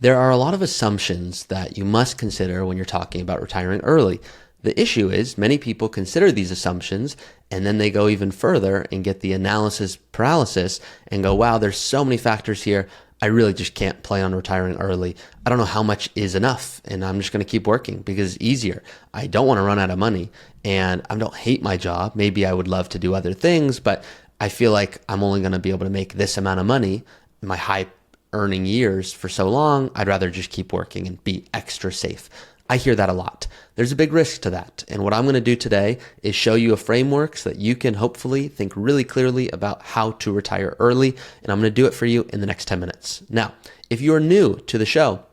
There are a lot of assumptions that you must consider when you're talking about retiring early. The issue is many people consider these assumptions and then they go even further and get the analysis paralysis and go, wow, there's so many factors here. I really just can't plan on retiring early. I don't know how much is enough, and I'm just going to keep working because it's easier. I don't want to run out of money, and I don't hate my job. Maybe I would love to do other things, but I feel like I'm only going to be able to make this amount of money in my high earning years for so long. I'd rather just keep working and be extra safe. I hear that a lot. There's a big risk to that. And what I'm going to do today is show you a framework so that you can hopefully think really clearly about how to retire early. And I'm going to do it for you in the next 10 minutes. Now, if you're new to the show,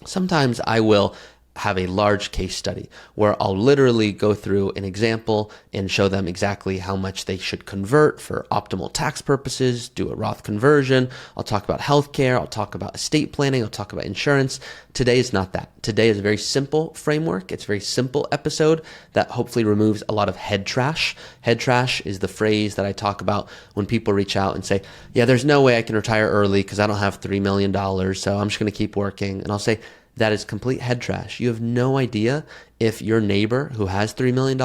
sometimes I will have a large case study where I'll literally go through an example and show them exactly how much they should convert for optimal tax purposes, do a Roth conversion. I'll talk about healthcare. I'll talk about estate planning. I'll talk about insurance. Today is not that. Today is a very simple framework. It's a very simple episode that hopefully removes a lot of head trash. Head trash is the phrase that I talk about when people reach out and say, yeah, there's no way I can retire early because I don't have $3 million. So I'm just going to keep working. And I'll say, that is complete head trash. You have no idea if your neighbor who has $3 million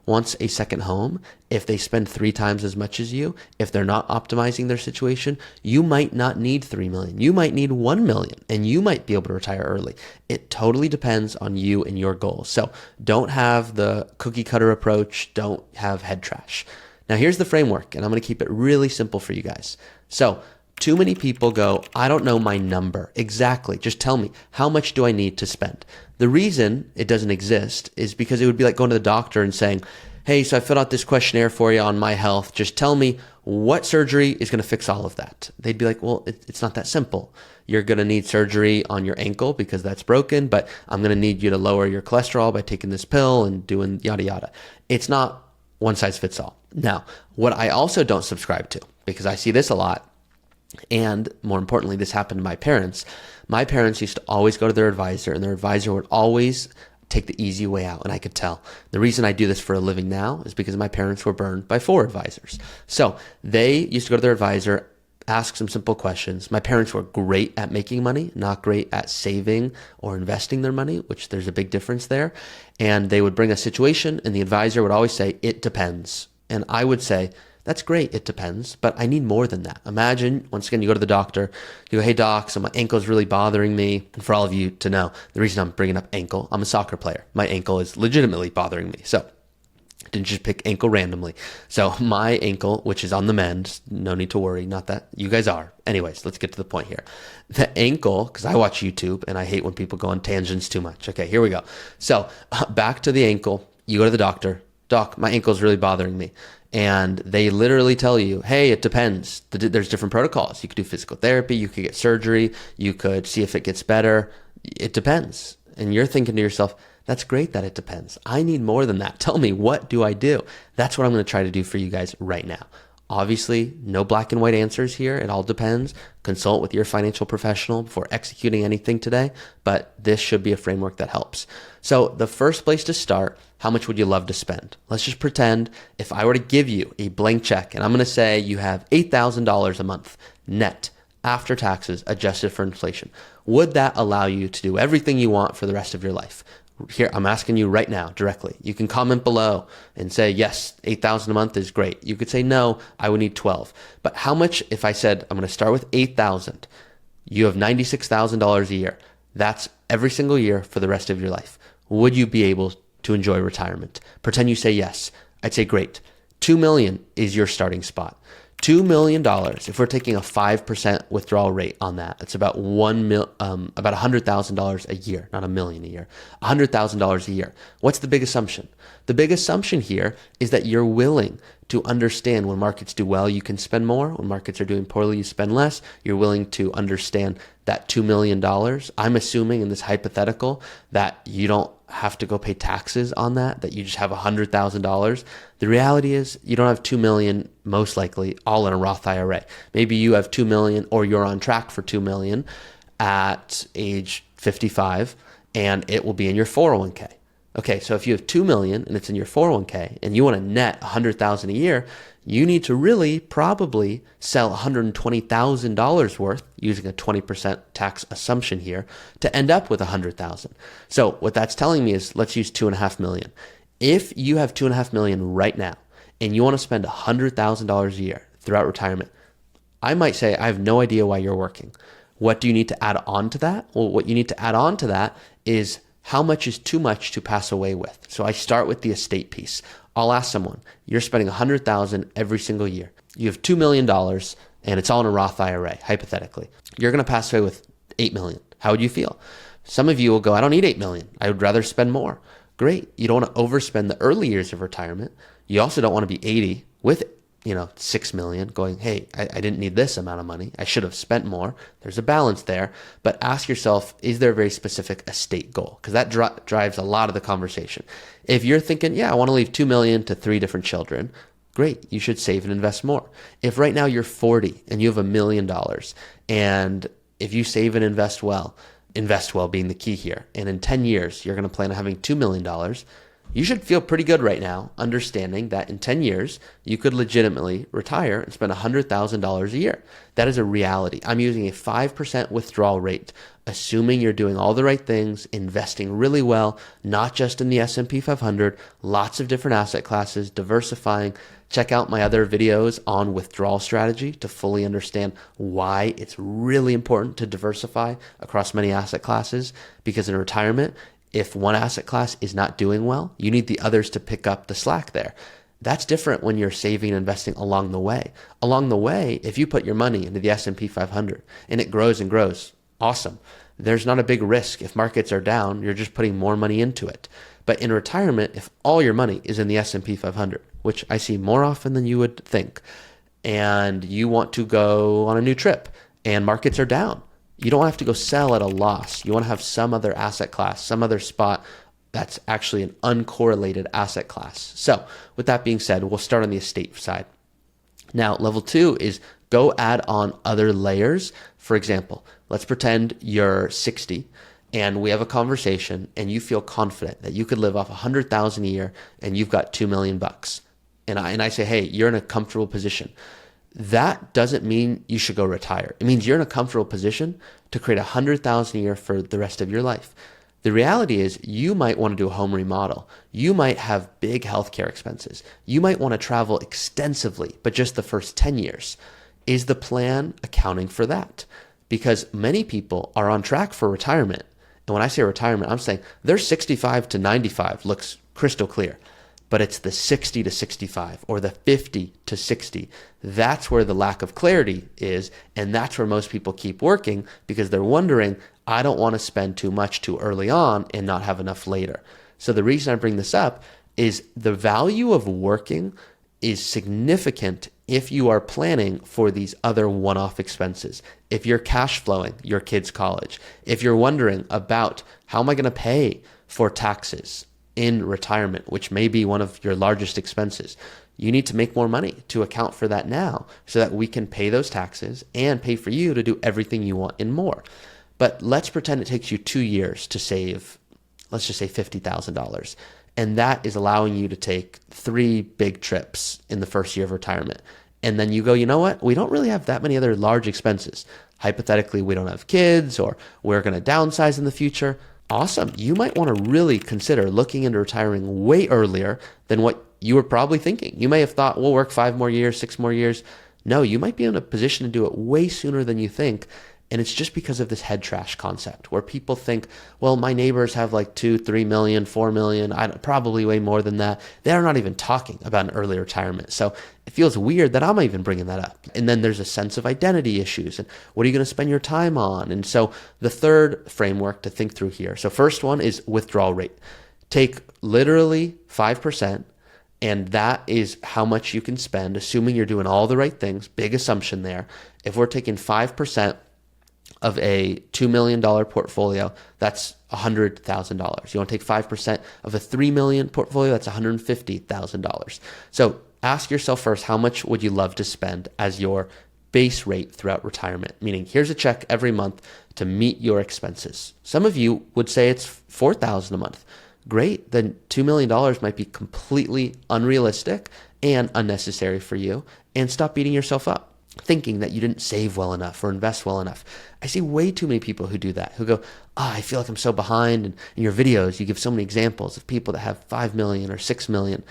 wants a second home, if they spend 3 times as much as you, if they're not optimizing their situation. You might not need 3 million. You might need 1 million, and you might be able to retire early. It totally depends on you and your goals. So don't have the cookie cutter approach. Don't have head trash. Now here's the framework, and I'm going to keep it really simple for you guys. So too many people go, I don't know my number. Exactly. Just tell me, how much do I need to spend? The reason it doesn't exist is because it would be like going to the doctor and saying, hey, so I filled out this questionnaire for you on my health. Just tell me what surgery is going to fix all of that. They'd be like, well, it's not that simple. You're going to need surgery on your ankle because that's broken, but I'm going to need you to lower your cholesterol by taking this pill and doing yada, yada. It's not one size fits all. Now, what I also don't subscribe to, because I see this a lot, and more importantly, this happened to my parents. My parents used to always go to their advisor, and their advisor would always take the easy way out. And I could tell. The reason I do this for a living now is because my parents were burned by 4 advisors. So they used to go to their advisor, ask some simple questions. My parents were great at making money, not great at saving or investing their money, which there's a big difference there. And they would bring a situation, and the advisor would always say, it depends. And I would say, that's great, it depends, but I need more than that. Imagine, once again, you go to the doctor, you go, hey doc, so my ankle is really bothering me. And for all of you to know, the reason I'm bringing up ankle, I'm a soccer player. My ankle is legitimately bothering me. So I didn't just pick ankle randomly. So my ankle, which is on the mend, no need to worry, not that you guys are. Anyways, let's get to the point here. The ankle, because I watch YouTube and I hate when people go on tangents too much. Okay, here we go. So back to the ankle, you go to the doctor. Doc, my ankle is really bothering me. And they literally tell you, hey, it depends. There's different protocols. You could do physical therapy. You could get surgery. You could see if it gets better. It depends. And you're thinking to yourself, that's great that it depends. I need more than that. Tell me, what do I do? That's what I'm going to try to do for you guys right now. Obviously, no black and white answers here. It all depends. Consult with your financial professional before executing anything today, but this should be a framework that helps. So the first place to start, how much would you love to spend? Let's just pretend if I were to give you a blank check and I'm going to say you have $8,000 a month net after taxes adjusted for inflation. Would that allow you to do everything you want for the rest of your life? Here, I'm asking you right now directly. You can comment below and say, yes, 8,000 a month is great. You could say, no, I would need 12. But how much, if I said, I'm going to start with 8,000, you have $96,000 a year. That's every single year for the rest of your life. Would you be able to enjoy retirement? Pretend you say yes. I'd say, great. 2 million is your starting spot. $2 million, if we're taking a 5% withdrawal rate on that, it's about about $100,000 a year, not a million a year, $100,000 a year. What's the big assumption? The big assumption here is that you're willing to understand when markets do well, you can spend more. When markets are doing poorly, you spend less. You're willing to understand that $2 million. I'm assuming in this hypothetical that you don't have to go pay taxes on that you just have $100,000. The reality is you don't have 2 million, most likely, all in a Roth IRA. Maybe you have 2 million or you're on track for 2 million at age 55 and it will be in your 401k. Okay, so if you have 2 million and it's in your 401k and you want to net 100,000 a year, you need to really probably sell $120,000 worth using a 20% tax assumption here to end up with 100,000. So what that's telling me is let's use 2.5 million. If you have 2.5 million right now and you want to spend $100,000 a year throughout retirement, I might say, I have no idea why you're working. What do you need to add on to that? Well, what you need to add on to that is how much is too much to pass away with. So I start with the estate piece. I'll ask someone, you're spending $100,000 every single year. You have $2 million and it's all in a Roth IRA, hypothetically. You're going to pass away with $8 million. How would you feel? Some of you will go, I don't need $8 million. I would rather spend more. Great. You don't want to overspend the early years of retirement. You also don't want to be 80 with 6 million going, hey, I didn't need this amount of money. I should have spent more. There's a balance there. But ask yourself, is there a very specific estate goal? Because that drives a lot of the conversation. If you're thinking, yeah, I want to leave 2 million to 3 different children, great. You should save and invest more. If right now you're 40 and you have $1 million, and if you save and invest well being the key here, and in 10 years, you're going to plan on having $2 million, you should feel pretty good right now, understanding that in 10 years, you could legitimately retire and spend $100,000 a year. That is a reality. I'm using a 5% withdrawal rate, assuming you're doing all the right things, investing really well, not just in the S&P 500, lots of different asset classes, diversifying. Check out my other videos on withdrawal strategy to fully understand why it's really important to diversify across many asset classes, because in retirement, if one asset class is not doing well, you need the others to pick up the slack there. That's different when you're saving and investing along the way. Along the way, if you put your money into the S&P 500 and it grows and grows, awesome. There's not a big risk. If markets are down, you're just putting more money into it. But in retirement, if all your money is in the S&P 500, which I see more often than you would think, and you want to go on a new trip and markets are down, you don't have to go sell at a loss. You want to have some other asset class, some other spot that's actually an uncorrelated asset class. So with that being said, we'll start on the estate side. Now, level 2 is go add on other layers. For example, let's pretend you're 60 and we have a conversation and you feel confident that you could live off 100,000 a year and you've got $2 million. And I say, hey, you're in a comfortable position. That doesn't mean you should go retire. It means you're in a comfortable position to create 100,000 a year for the rest of your life. The reality is you might want to do a home remodel. You might have big healthcare expenses. You might want to travel extensively, but just the first 10 years. Is the plan accounting for that? Because many people are on track for retirement. And when I say retirement, I'm saying their 65 to 95 looks crystal clear. But it's the 60 to 65 or the 50 to 60. That's where the lack of clarity is. And that's where most people keep working because they're wondering, I don't want to spend too much too early on and not have enough later. So the reason I bring this up is the value of working is significant if you are planning for these other one-off expenses. If you're cash flowing your kids' college, if you're wondering about how am I going to pay for taxes in retirement, which may be one of your largest expenses, you need to make more money to account for that now so that we can pay those taxes and pay for you to do everything you want and more. But let's pretend it takes you 2 years to save, let's just say $50,000. And that is allowing you to take 3 big trips in the first year of retirement. And then you go, you know what? We don't really have that many other large expenses. Hypothetically, we don't have kids or we're going to downsize in the future. Awesome. You might want to really consider looking into retiring way earlier than what you were probably thinking. You may have thought, we'll work 5 more years, 6 more years. No, you might be in a position to do it way sooner than you think. And it's just because of this head trash concept where people think, well, my neighbors have like 2, 3 million, 4 million, probably way more than that. They're not even talking about an early retirement. So it feels weird that I'm even bringing that up. And then there's a sense of identity issues and what are you going to spend your time on? And so the third framework to think through here. So first one is withdrawal rate. Take literally 5%. And that is how much you can spend, assuming you're doing all the right things. Big assumption there. If we're taking 5% of a $2 million portfolio, that's $100,000. You want to take 5% of a $3 million portfolio, that's $150,000. So ask yourself first, how much would you love to spend as your base rate throughout retirement? Meaning, here's a check every month to meet your expenses. Some of you would say it's $4,000 a month. great, then $2 million might be completely unrealistic and unnecessary for you, and stop beating yourself up thinking that you didn't save well enough or invest well enough. I see way too many people who do that, who go, I feel like I'm so behind. And in your videos, you give so many examples of people that have 5 million or 6 million.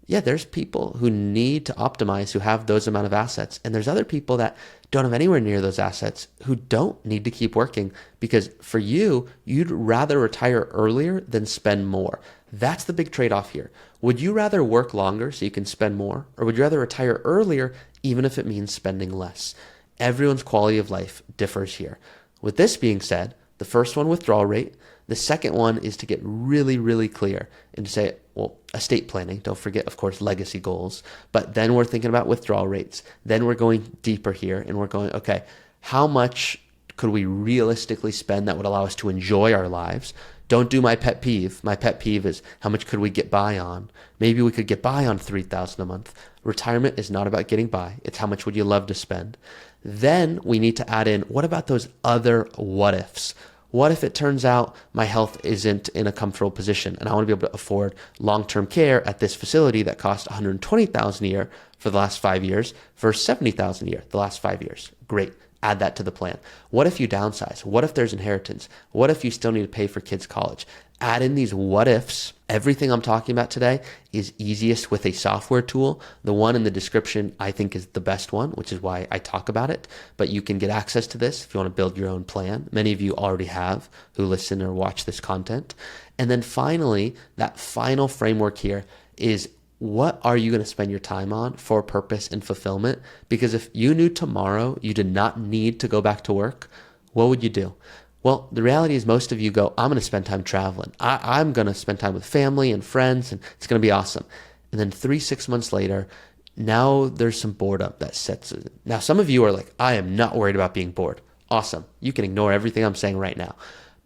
Yeah, there's people who need to optimize who have those amount of assets. And there's other people that don't have anywhere near those assets who don't need to keep working, because for you, you'd rather retire earlier than spend more. That's the big trade-off here. Would you rather work longer so you can spend more, or would you rather retire earlier even if it means spending less? Everyone's quality of life differs here. With this being said, the first one, withdrawal rate. The second one is to get really, really clear and to say, well, estate planning. Don't forget, of course, legacy goals. But then we're thinking about withdrawal rates. Then we're going deeper here and we're going, okay, how much could we realistically spend that would allow us to enjoy our lives? Don't do my pet peeve. My pet peeve is how much could we get by on? Maybe we could get by on $3,000 a month. Retirement is not about getting by. It's how much would you love to spend? Then we need to add in, what about those other what ifs? What if it turns out my health isn't in a comfortable position and I want to be able to afford long-term care at this facility that cost $120,000 a year for the last 5 years versus $70,000 a year the last 5 years? Great. Add that to the plan. What if you downsize? What if there's inheritance? What if you still need to pay for kids' college? Add in these what ifs. Everything I'm talking about today is easiest with a software tool. The one in the description I think is the best one, which is why I talk about it. But you can get access to this if you want to build your own plan. Many of you already have who listen or watch this content. And then finally, that final framework here is, what are you going to spend your time on for purpose and fulfillment? Because if you knew tomorrow you did not need to go back to work, what would you do? Well, the reality is most of you go, I'm going to spend time traveling. I'm going to spend time with family and friends, and it's going to be awesome. And then 3-6 months later, now there's some boredom that sets in. Now, some of you are like, I am not worried about being bored. Awesome. You can ignore everything I'm saying right now.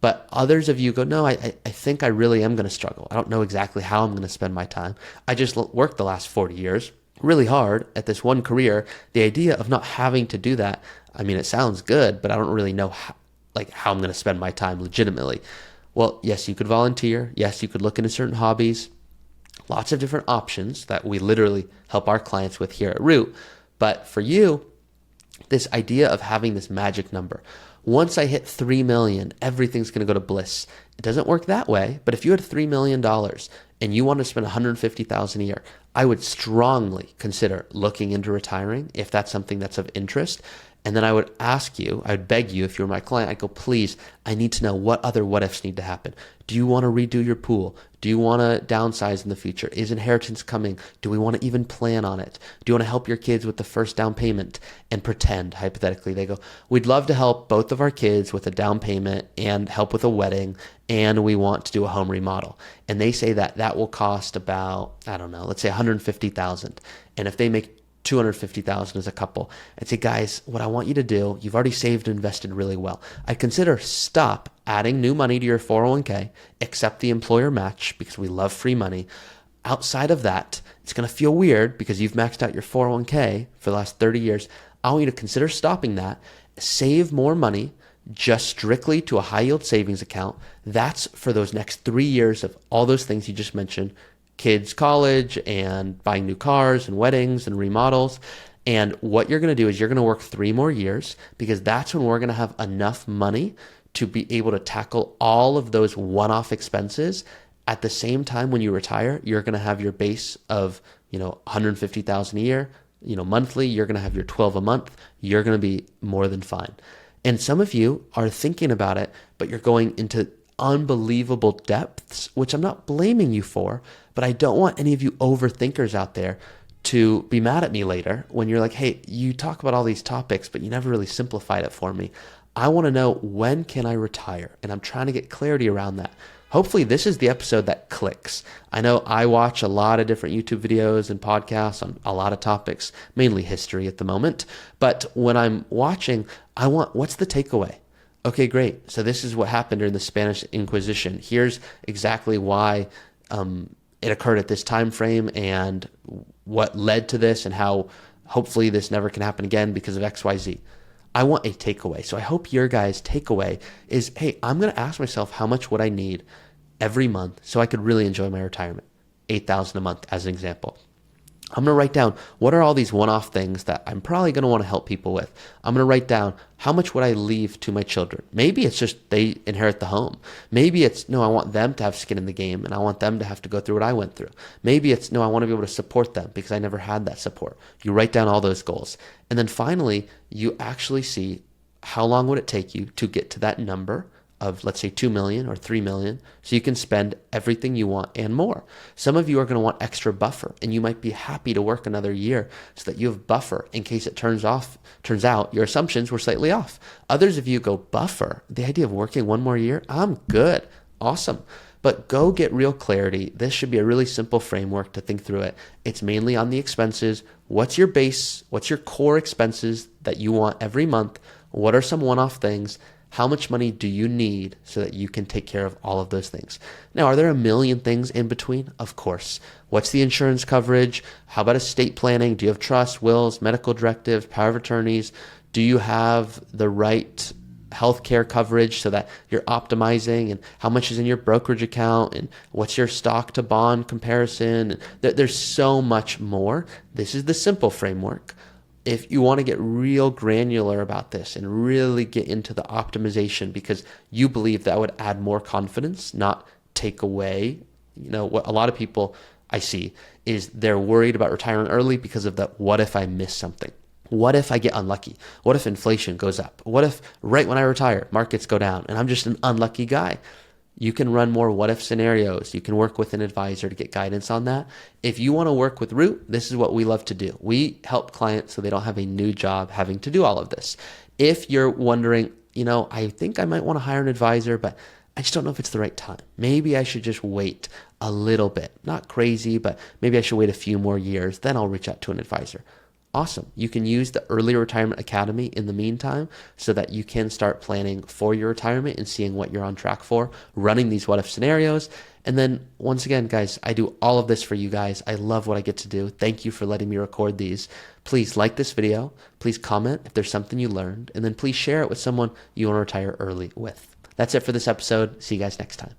But others of you go, no, I think I really am going to struggle. I don't know exactly how I'm going to spend my time. I just worked the last 40 years really hard at this one career. The idea of not having to do that, I mean, it sounds good, but I don't really know how I'm going to spend my time legitimately. Well, yes, you could volunteer. Yes, you could look into certain hobbies. Lots of different options that we literally help our clients with here at Root. But for you, this idea of having this magic number, once I hit 3 million, everything's going to go to bliss. It doesn't work that way. But if you had $3 million and you want to spend $150,000 a year, I would strongly consider looking into retiring if that's something that's of interest. And then I would ask you, I would beg you, if you were my client, I'd go, please, I need to know what other what ifs need to happen. Do you want to redo your pool? Do you want to downsize in the future? Is inheritance coming? Do we want to even plan on it? Do you want to help your kids with the first down payment? And pretend, hypothetically, they go, we'd love to help both of our kids with a down payment and help with a wedding, and we want to do a home remodel. And they say that will cost about, I don't know, let's say $150,000. And if they make $250,000 as a couple, I'd say, guys, what I want you to do, you've already saved and invested really well. I'd consider stop adding new money to your 401k, except the employer match, because we love free money. Outside of that, it's going to feel weird because you've maxed out your 401k for the last 30 years. I want you to consider stopping that, save more money just strictly to a high yield savings account. That's for those next 3 years of all those things you just mentioned: kids' college and buying new cars and weddings and remodels. And what you're going to do is you're going to work 3 more years, because that's when we're going to have enough money to be able to tackle all of those one-off expenses. At the same time, when you retire, you're going to have your base of, $150,000 a year, monthly. You're going to have your 12 a month. You're going to be more than fine. And some of you are thinking about it, but you're going into unbelievable depths, which I'm not blaming you for, but I don't want any of you overthinkers out there to be mad at me later when you're like, hey, you talk about all these topics, but you never really simplified it for me. I want to know, when can I retire? And I'm trying to get clarity around that. Hopefully this is the episode that clicks. I know I watch a lot of different YouTube videos and podcasts on a lot of topics, mainly history at the moment. But when I'm watching, I want, what's the takeaway? Okay, great. So this is what happened during the Spanish Inquisition. Here's exactly why it occurred at this time frame and what led to this, and how hopefully this never can happen again because of XYZ. I want a takeaway. So I hope your guys' takeaway is, hey, I'm going to ask myself, how much would I need every month so I could really enjoy my retirement. 8,000 a month as an example. I'm going to write down what are all these one-off things that I'm probably going to want to help people with. I'm going to write down how much would I leave to my children. Maybe it's just they inherit the home. Maybe it's, no, I want them to have skin in the game and I want them to have to go through what I went through. Maybe it's, no, I want to be able to support them because I never had that support. You write down all those goals. And then finally, you actually see how long would it take you to get to that number of, let's say, 2 million or 3 million, so you can spend everything you want and more. Some of you are going to want extra buffer, and you might be happy to work another year so that you have buffer in case it turns out your assumptions were slightly off. Others of you go, buffer, the idea of working one more year, I'm good, awesome. But go get real clarity. This should be a really simple framework to think through it. It's mainly on the expenses. What's your base? What's your core expenses that you want every month? What are some one-off things? How much money do you need so that you can take care of all of those things? Now, are there a million things in between? Of course. What's the insurance coverage? How about estate planning? Do you have trusts, wills, medical directives, power of attorneys? Do you have the right healthcare coverage so that you're optimizing, and how much is in your brokerage account, and what's your stock to bond comparison? There's so much more. This is the simple framework. If you want to get real granular about this and really get into the optimization because you believe that would add more confidence, not take away, what a lot of people I see is they're worried about retiring early because of the what if I miss something? What if I get unlucky? What if inflation goes up? What if right when I retire, markets go down and I'm just an unlucky guy? You can run more what if scenarios. You can work with an advisor to get guidance on that. If you want to work with Root, this is what we love to do. We help clients so they don't have a new job having to do all of this. If you're wondering, I think I might want to hire an advisor, but I just don't know if it's the right time. Maybe I should just wait a little bit. Not crazy, but maybe I should wait a few more years. Then I'll reach out to an advisor. Awesome. You can use the Early Retirement Academy in the meantime so that you can start planning for your retirement and seeing what you're on track for, running these what if scenarios. And then once again, guys, I do all of this for you guys. I love what I get to do. Thank you for letting me record these. Please like this video. Please comment if there's something you learned. And then please share it with someone you want to retire early with. That's it for this episode. See you guys next time.